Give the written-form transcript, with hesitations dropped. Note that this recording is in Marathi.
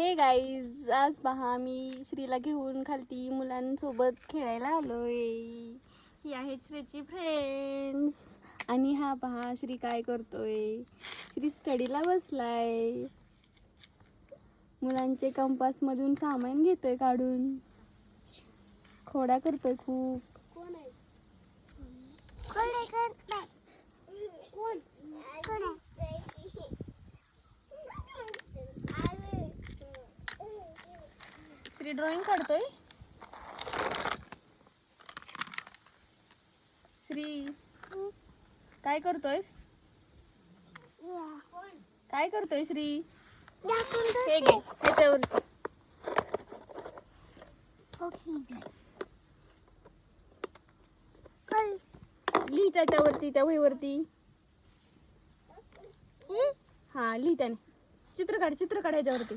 हे गाईज, आज पहा मी श्रीला घेऊन खालती मुलांसोबत खेळायला आलोय. ही आहे श्रीची फ्रेंड्स. आणि हा पहा श्री काय करतोय. श्री स्टडीला बसलाय. मुलांचे कंपास मधून सामान घेतोय काढून. खोड्या करतोय खूप. श्री ड्रॉइंग काढतोय. श्री काय करतोयस. काय करतोय श्री. हे घे ह्याच्यावरती. लिही त्याच्यावरती, त्या वहीवरती. हा लिही त्याने. चित्र काढ ह्याच्यावरती.